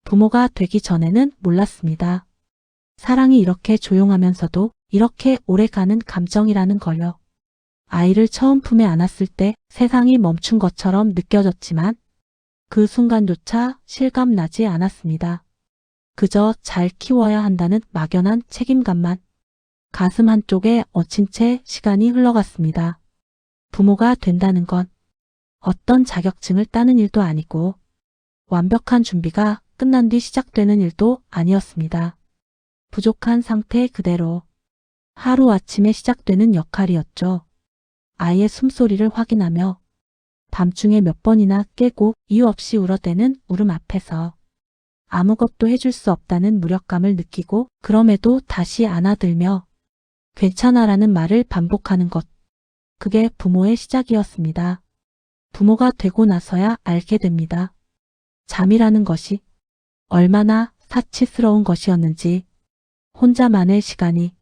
부모가 되기 전에는 몰랐습니다. 사랑이 이렇게 조용하면서도 이렇게 오래가는 감정이라는 걸요. 아이를 처음 품에 안았을 때 세상이 멈춘 것처럼 느껴졌지만 그 순간조차 실감나지 않았습니다. 그저 잘 키워야 한다는 막연한 책임감만 가슴 한쪽에 얹힌 채 시간이 흘러갔습니다. 부모가 된다는 건 어떤 자격증을 따는 일도 아니고 완벽한 준비가 끝난 뒤 시작되는 일도 아니었습니다. 부족한 상태 그대로 하루아침에 시작되는 역할이었죠. 아이의 숨소리를 확인하며 밤중에 몇 번이나 깨고 이유 없이 울어대는 울음 앞에서 아무것도 해줄 수 없다는 무력감을 느끼고 그럼에도 다시 안아들며 괜찮아라는 말을 반복하는 것. 그게 부모의 시작이었습니다. 부모가 되고 나서야 알게 됩니다. 잠이라는 것이 얼마나 사치스러운 것이었는지, 혼자만의 시간이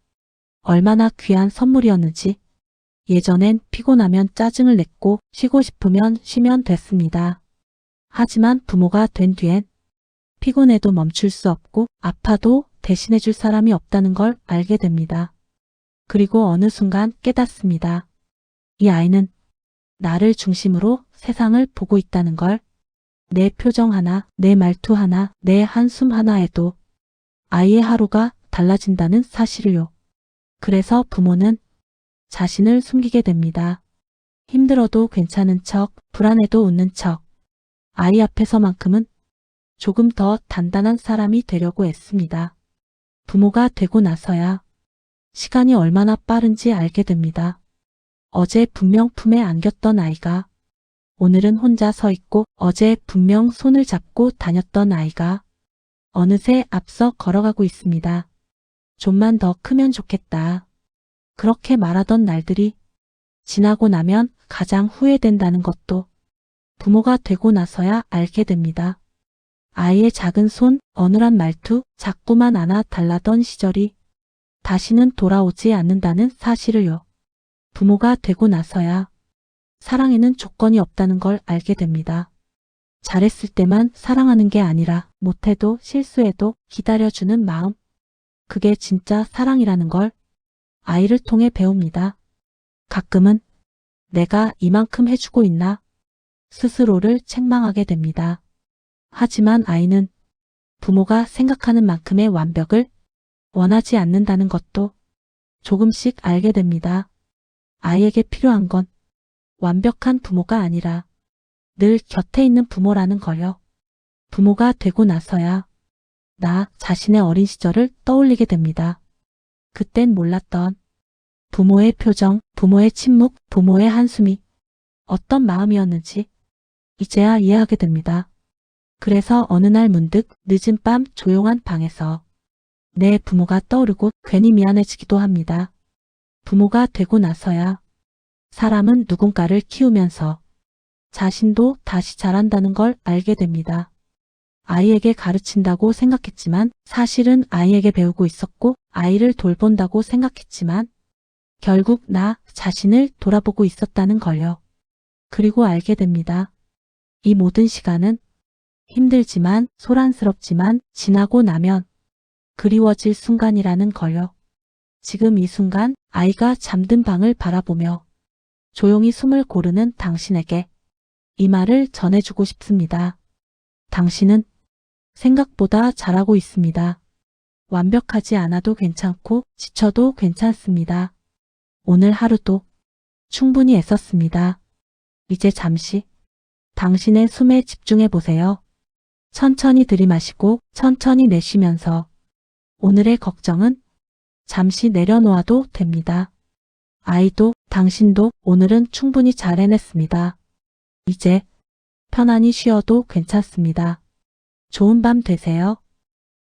얼마나 귀한 선물이었는지, 예전엔 피곤하면 짜증을 냈고 쉬고 싶으면 쉬면 됐습니다. 하지만 부모가 된 뒤엔 피곤해도 멈출 수 없고 아파도 대신해줄 사람이 없다는 걸 알게 됩니다. 그리고 어느 순간 깨닫습니다. 이 아이는 나를 중심으로 세상을 보고 있다는 걸. 내 표정 하나, 내 말투 하나, 내 한숨 하나에도 아이의 하루가 달라진다는 사실을요. 그래서 부모는 자신을 숨기게 됩니다. 힘들어도 괜찮은 척, 불안해도 웃는 척. 아이 앞에서만큼은 조금 더 단단한 사람이 되려고 애씁니다. 부모가 되고 나서야 시간이 얼마나 빠른지 알게 됩니다. 어제 분명 품에 안겼던 아이가 오늘은 혼자 서 있고 어제 분명 손을 잡고 다녔던 아이가 어느새 앞서 걸어가고 있습니다. 좀만 더 크면 좋겠다. 그렇게 말하던 날들이 지나고 나면 가장 후회된다는 것도 부모가 되고 나서야 알게 됩니다. 아이의 작은 손, 어눌한 말투, 자꾸만 안아 달라던 시절이 다시는 돌아오지 않는다는 사실을요. 부모가 되고 나서야 사랑에는 조건이 없다는 걸 알게 됩니다. 잘했을 때만 사랑하는 게 아니라 못해도 실수해도 기다려주는 마음. 그게 진짜 사랑이라는 걸 아이를 통해 배웁니다. 가끔은 내가 이만큼 해주고 있나 스스로를 책망하게 됩니다. 하지만 아이는 부모가 생각하는 만큼의 완벽을 원하지 않는다는 것도 조금씩 알게 됩니다. 아이에게 필요한 건 완벽한 부모가 아니라 늘 곁에 있는 부모라는 걸요. 부모가 되고 나서야 나 자신의 어린 시절을 떠올리게 됩니다. 그땐 몰랐던 부모의 표정, 부모의 침묵, 부모의 한숨이 어떤 마음이었는지 이제야 이해하게 됩니다. 그래서 어느 날 문득 늦은 밤 조용한 방에서 내 부모가 떠오르고 괜히 미안해지기도 합니다. 부모가 되고 나서야 사람은 누군가를 키우면서 자신도 다시 자란다는 걸 알게 됩니다. 아이에게 가르친다고 생각했지만 사실은 아이에게 배우고 있었고 아이를 돌본다고 생각했지만 결국 나 자신을 돌아보고 있었다는 걸요. 그리고 알게 됩니다. 이 모든 시간은 힘들지만 소란스럽지만 지나고 나면 그리워질 순간이라는 걸요. 지금 이 순간 아이가 잠든 방을 바라보며 조용히 숨을 고르는 당신에게 이 말을 전해주고 싶습니다. 당신은 생각보다 잘하고 있습니다. 완벽하지 않아도 괜찮고 지쳐도 괜찮습니다. 오늘 하루도 충분히 애썼습니다. 이제 잠시 당신의 숨에 집중해 보세요. 천천히 들이마시고 천천히 내쉬면서 오늘의 걱정은 잠시 내려놓아도 됩니다. 아이도 당신도 오늘은 충분히 잘 해냈습니다. 이제 편안히 쉬어도 괜찮습니다. 좋은 밤 되세요.